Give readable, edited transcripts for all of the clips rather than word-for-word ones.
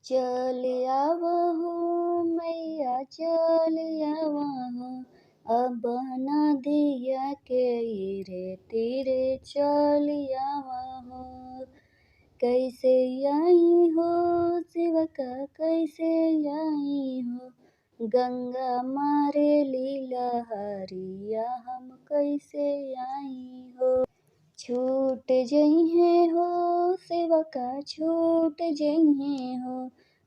चल आवहो मैया चल आवहो, अब नदिया के इरे तीरे चल आवहो। कैसे आई हो शिवका कैसे आई हो, गंगा मारे लीला हरिया हम कैसे आई हो। छूट जइहे हो सेवका छूट जइहे हो,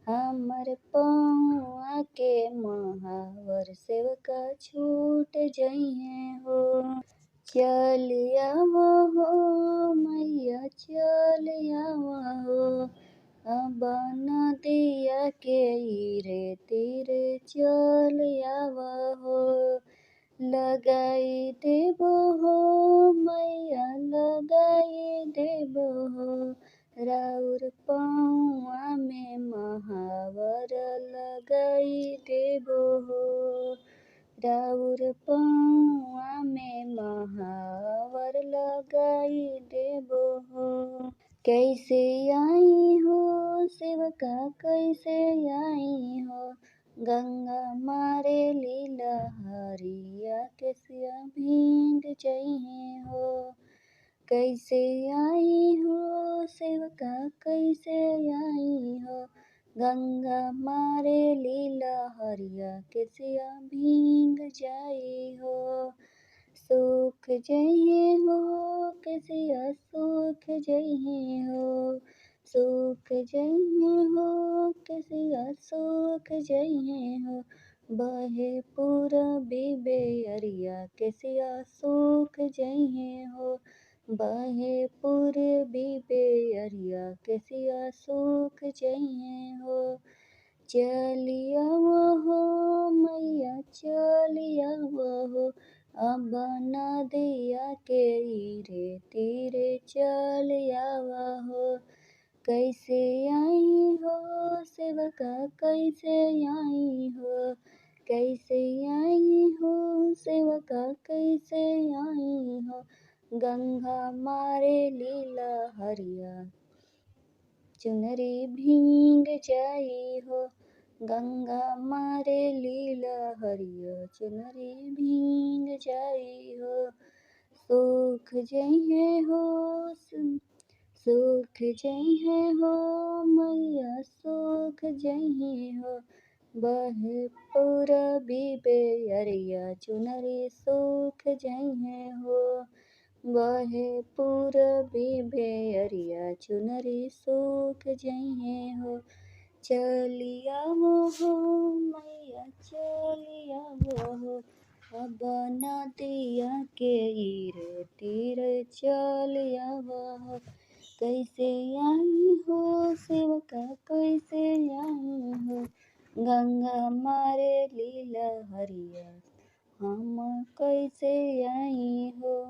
हमर पौआ के महावर सेवका छूट जइहे हो। चल आवहो मैया चल आवहो, अब नदिया के इरे तीरे चल आवहो। लगाई देबो हो मैया लगाई देबो हो, राउर पौआ में महावर लगाई देबो हो। राउर पौआ में महावर लगाई देबो हो। कैसे आई हो सेवका कैसे आई हो, गंगा मारे लीला हरिया केसिया भींग जइहे हो। कैसे आई हो सेवका कैसे आई हो, गंगा मारे लीला हरिया केसिया भींग जाई हो। सूख जइहे हो केसिया सूख जइहे हो, सूख जइहे हो केसिया सूख जइहे हो। बहे पूरबी बेअरिया केसिया सूख जइहे हो, बहे पूरबी बेअरिया केसिया सूख जइहे हो। चल आवहो मैया चल आवहो, अब नदिया के इरे तीरे चल आवहो। कैसे आई हो सेवका कैसे आई हो, कैसे आई हो सेवका कैसे आई हो, गंगा मारे लीला हरिया चुनरी भींग जाई हो। गंगा मारे लीला हरिया चुनरी भींग जाई हो। सूख जइहे हो सूख जइहे हो मैया सूख जइहे हो, बहे पूरबी बेअरिया चुनरी सूख जइहे हो। बहे पूरबी बेअरिया चुनरी सूख जइहे हो। चल आवहो मैया चल आवहो, अब नदिया के इरे तीरे चल आवहो। कैसे आई हो सेवका कैसे आई हो, गंगा मारे लीला हरिया हम कैसे आई हो।